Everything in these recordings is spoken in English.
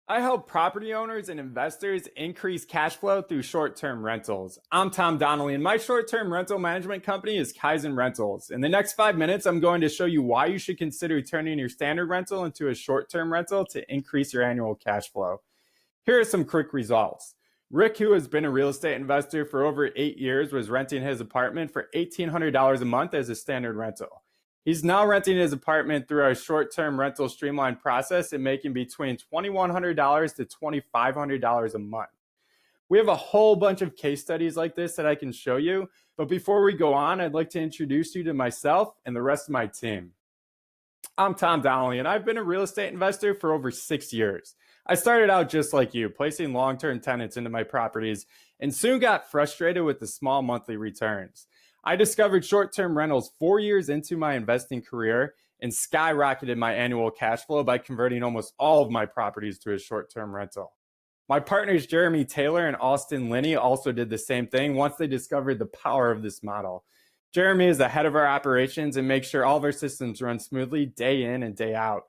I help property owners and investors increase cash flow through short-term rentals. I'm Tom Donnelly, and my short-term rental management company is Kaizen Rentals. In the next 5 minutes, I'm going to show you why you should consider turning your standard rental into a short-term rental to increase your annual cash flow. Here are some quick results. Rick, who has been a real estate investor for over 8 years, was renting his apartment for $1,800 a month as a standard rental. He's now renting his apartment through our short-term rental streamlined process and making between $2,100 to $2,500 a month. We have a whole bunch of case studies like this that I can show you, but before we go on, I'd like to introduce you to myself and the rest of my team. I'm Tom Donnelly, and I've been a real estate investor for over 6 years. I started out just like you, placing long-term tenants into my properties, and soon got frustrated with the small monthly returns. I discovered short-term rentals 4 years into my investing career and skyrocketed my annual cash flow by converting almost all of my properties to a short-term rental. My partners Jeremy Taylor and Austin Linney also did the same thing once they discovered the power of this model. Jeremy is the head of our operations and makes sure all of our systems run smoothly day in and day out.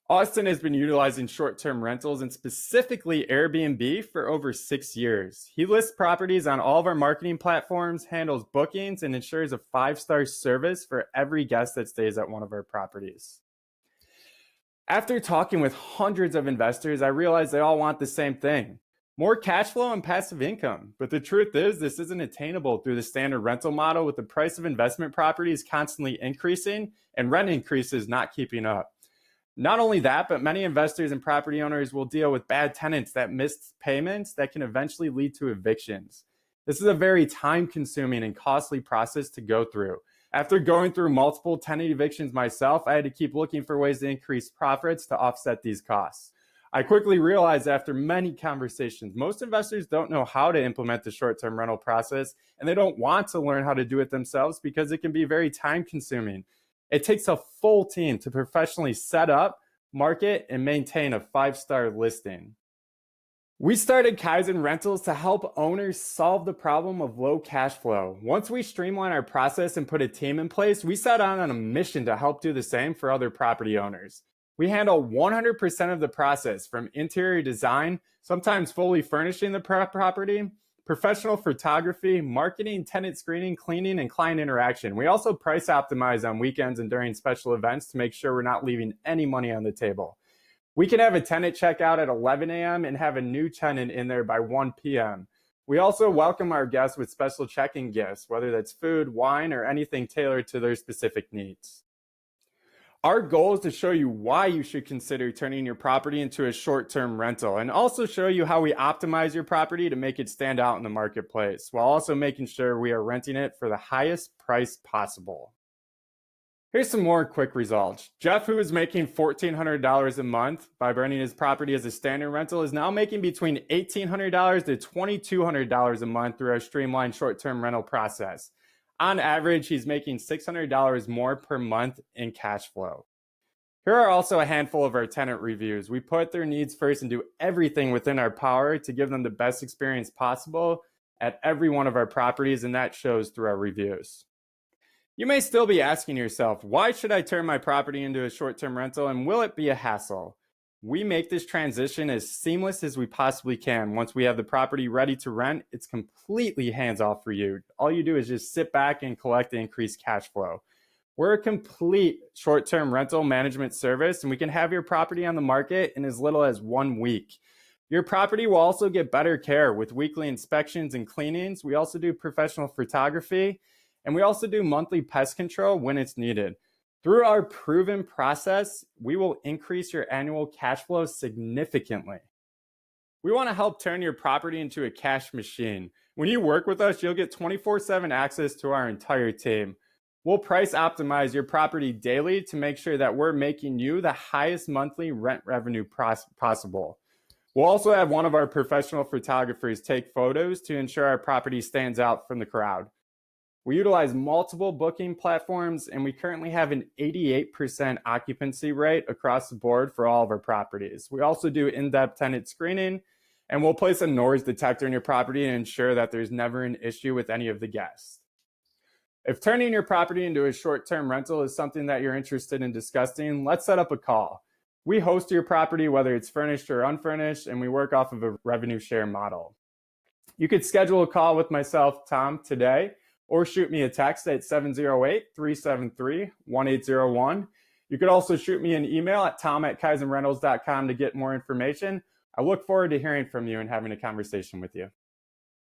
Austin has been utilizing short-term rentals and specifically Airbnb for over 6 years. He lists properties on all of our marketing platforms, handles bookings, and ensures a 5-star service for every guest that stays at one of our properties. After talking with hundreds of investors, I realized they all want the same thing: more cash flow and passive income. But the truth is, this isn't attainable through the standard rental model, with the price of investment properties constantly increasing and rent increases not keeping up. Not only that, but many investors and property owners will deal with bad tenants that miss payments that can eventually lead to evictions. This is a very time-consuming and costly process to go through. After going through multiple tenant evictions myself, I had to keep looking for ways to increase profits to offset these costs. I quickly realized after many conversations, most investors don't know how to implement the short-term rental process, and they don't want to learn how to do it themselves because it can be very time-consuming. It takes a full team to professionally set up, market, and maintain a 5-star listing. We started Kaizen Rentals to help owners solve the problem of low cash flow. Once we streamline our process and put a team in place, we set out on a mission to help do the same for other property owners. We handle 100% of the process, from interior design, sometimes fully furnishing the property, professional photography, marketing, tenant screening, cleaning, and client interaction. We also price optimize on weekends and during special events to make sure we're not leaving any money on the table. We can have a tenant check out at 11 a.m. and have a new tenant in there by 1 p.m. We also welcome our guests with special check-in gifts, whether that's food, wine, or anything tailored to their specific needs. Our goal is to show you why you should consider turning your property into a short-term rental, and also show you how we optimize your property to make it stand out in the marketplace, while also making sure we are renting it for the highest price possible. Here's some more quick results. Jeff, who is making $1,400 a month by renting his property as a standard rental, is now making between $1,800 to $2,200 a month through our streamlined short-term rental process. On average, he's making $600 more per month in cash flow. Here are also a handful of our tenant reviews. We put their needs first and do everything within our power to give them the best experience possible at every one of our properties, and that shows through our reviews. You may still be asking yourself, why should I turn my property into a short-term rental, and will it be a hassle? We make this transition as seamless as we possibly can. Once we have the property ready to rent, it's completely hands-off for you. All you do is just sit back and collect the increased cash flow. We're a complete short-term rental management service, and we can have your property on the market in as little as 1 week. Your property will also get better care with weekly inspections and cleanings. We also do professional photography, and we also do monthly pest control when it's needed. Through our proven process, we will increase your annual cash flow significantly. We want to help turn your property into a cash machine. When you work with us, you'll get 24/7 access to our entire team. We'll price optimize your property daily to make sure that we're making you the highest monthly rent revenue possible. We'll also have one of our professional photographers take photos to ensure our property stands out from the crowd. We utilize multiple booking platforms, and we currently have an 88% occupancy rate across the board for all of our properties. We also do in-depth tenant screening, and we'll place a noise detector in your property to ensure that there's never an issue with any of the guests. If turning your property into a short-term rental is something that you're interested in discussing, let's set up a call. We host your property, whether it's furnished or unfurnished, and we work off of a revenue share model. You could schedule a call with myself, Tom, today, or shoot me a text at 708-373-1801. You could also shoot me an email at tom@kaizenrentals.com to get more information. I look forward to hearing from you and having a conversation with you.